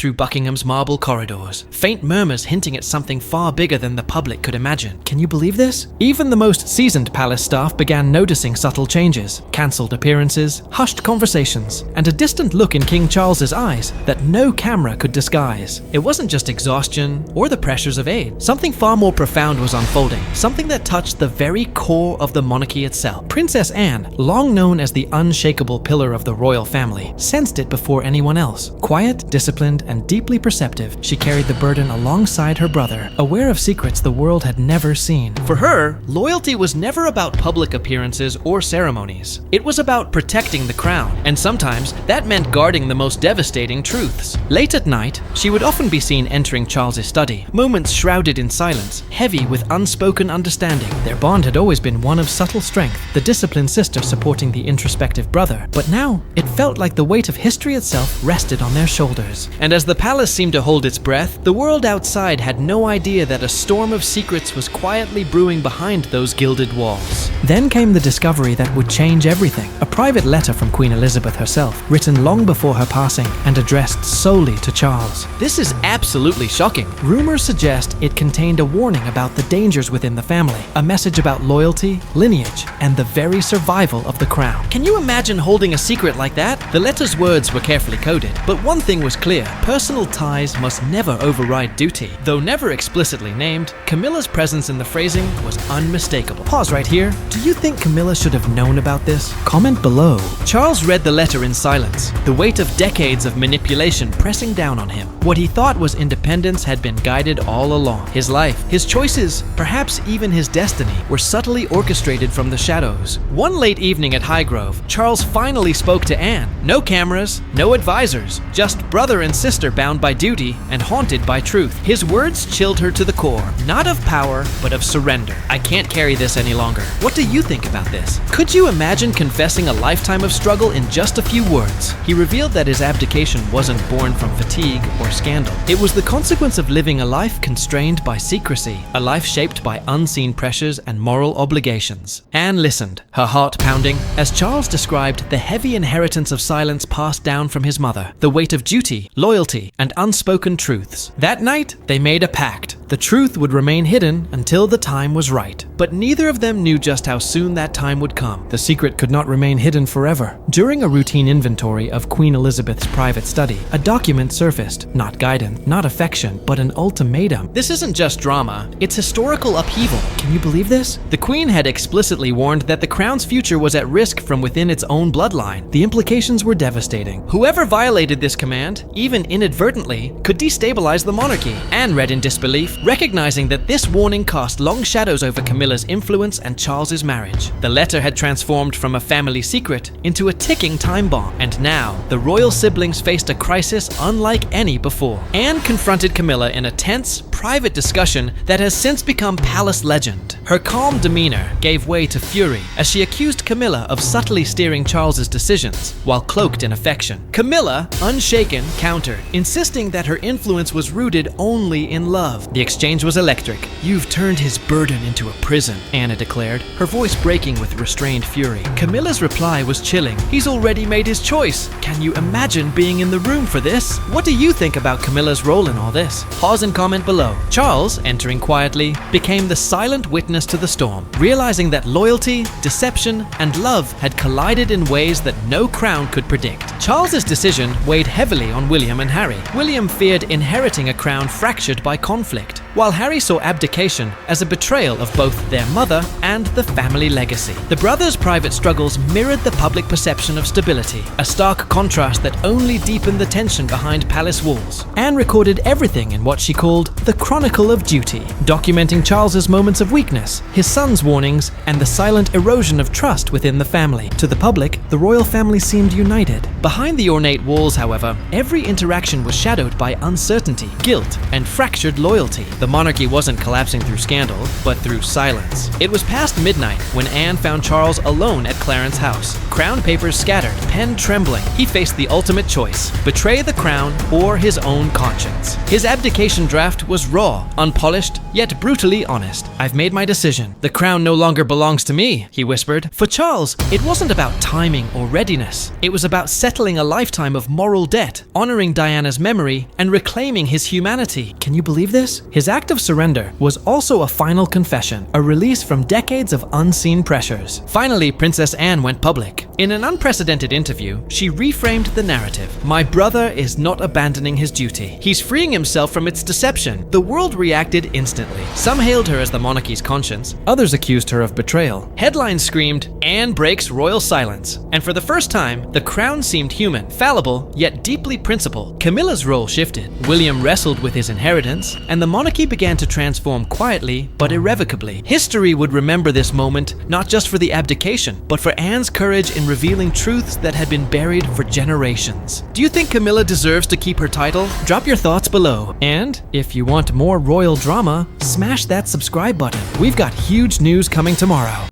through Buckingham's marble corridors, faint murmurs hinting at something far bigger than the public could imagine. Can you believe this? Even the most seasoned palace staff began noticing subtle changes, cancelled appearances, hushed conversations, and a distant look in King Charles's eyes that no camera could disguise. It wasn't just exhaustion or the pressures of age. Something far more profound was unfolding, something that touched the very core of the monarchy itself. Princess Anne, long known as the unshakable pillar of the royal family, sensed it before anyone else. Quiet, disciplined, and deeply perceptive, she carried the burden alongside her brother, aware of secrets the world had never seen. For her, loyalty was never about public appearances or ceremonies. It was about protecting the crown, and sometimes that meant guarding the most devastating truths. Late at night, she would often be seen entering Charles's study, moments shrouded in silence, heavy with unspoken understanding. Their bond had always been one of subtle strength, the disciplined sister supporting the introspective brother, but now it felt like the weight of history itself rested on their shoulders. And as the palace seemed to hold its breath, the world outside had no idea that a storm of secrets was quietly brewing behind those gilded walls. Then came the discovery that would change everything. A private letter from Queen Elizabeth herself, written long before her passing and addressed solely to Charles. This is absolutely shocking. Rumors suggest it contained a warning about the dangers within the family, a message about loyalty, lineage, and the very survival of the crown. Can you imagine holding a secret like that? The letter's words were carefully coded, but one thing was clear: personal ties must never override duty. Though never explicitly named, Camilla's presence in the phrasing was unmistakable. Pause right here. Do you think Camilla should have known about this? Comment below. Charles read the letter in silence, the weight of decades of manipulation pressing down on him. What he thought was independence had been guided all along. His life, his choices, perhaps even his destiny, were subtly orchestrated from the shadows. One late evening at Highgrove, Charles finally spoke to Anne. No cameras, no advisors, just brother and sister bound by duty and haunted by truth. His words chilled her to the core, not of power, but of surrender. I can't carry this any longer. What do you think about this? Could you imagine confessing a lifetime of struggle in just a few words? He revealed that his abdication wasn't born from fatigue or scandal. It was the consequence of living a life constrained by secrecy, a life shaped by unseen pressures and moral obligations. Anne listened, her heart pounding, as Charles described the heavy inheritance of silence passed down from his mother, the weight of duty, loyalty, and unspoken truths. That night, they made a pact. The truth would remain hidden until the time was right. But neither of them knew just how soon that time would come. The secret could not remain hidden forever. During a routine inventory of Queen Elizabeth's private study, a document surfaced. Not guidance, not affection, but an ultimatum. This isn't just drama, it's historical upheaval. Can you believe this? The Queen had explicitly warned that the crown's future was at risk from within its own bloodline. The implications were devastating. Whoever violated this command, even inadvertently, could destabilize the monarchy. Anne read in disbelief, recognizing that this warning cast long shadows over Camilla's influence and Charles's marriage. The letter had transformed from a family secret into a ticking time bomb, and now the royal siblings faced a crisis unlike any before. Anne confronted Camilla in a tense, private discussion that has since become palace legend. Her calm demeanor gave way to fury as she accused Camilla of subtly steering Charles's decisions while cloaked in affection. Camilla, unshaken, countered, insisting that her influence was rooted only in love. The exchange was electric. "You've turned his burden into a prison," Anna declared, her voice breaking with restrained fury. Camilla's reply was chilling. "He's already made his choice. Can you imagine being in the room for this?" What do you think about Camilla's role in all this? Pause and comment below. Charles, entering quietly, became the silent witness to the storm, realizing that loyalty, deception, and love had collided in ways that no crown could predict. Charles's decision weighed heavily on William and Harry. William feared inheriting a crown fractured by conflict, while Harry saw abdication as a betrayal of both their mother and the family legacy. The brothers' private struggles mirrored the public perception of stability, a stark contrast that only deepened the tension behind palace walls. Anne recorded everything in what she called the Chronicle of Duty, documenting Charles's moments of weakness, his son's warnings, and the silent erosion of trust within the family. To the public, the royal family seemed united. Behind the ornate walls, however, every interaction was shadowed by uncertainty, guilt, and fractured loyalty. The monarchy wasn't collapsing through scandal, but through silence. It was past midnight when Anne found Charles alone at Clarence's house. Crown papers scattered, pen trembling. He faced the ultimate choice: betray the crown or his own conscience. His abdication draft was raw, unpolished, yet brutally honest. "I've made my decision. The crown no longer belongs to me," he whispered. For Charles, it wasn't about timing or readiness. It was about settling a lifetime of moral debt, honoring Diana's memory, and reclaiming his humanity. Can you believe this? His act of surrender was also a final confession, a release from decades of unseen pressures. Finally, Princess Anne went public. In an unprecedented interview, she reframed the narrative. "My brother is not abandoning his duty. He's freeing himself from its deception." The world reacted instantly. Some hailed her as the monarchy's conscience, others accused her of betrayal. Headlines screamed, "Anne breaks royal silence." And for the first time, the crown seemed human, fallible, yet deeply principled. Camilla's role shifted. William wrestled with his inheritance, and the monarchy began to transform quietly but irrevocably. History would remember this moment not just for the abdication, but for Anne's courage in revealing truths that had been buried for generations. Do you think Camilla deserves to keep her title? Drop your thoughts below. And if you want more royal drama, smash that subscribe button. We've got huge news coming tomorrow.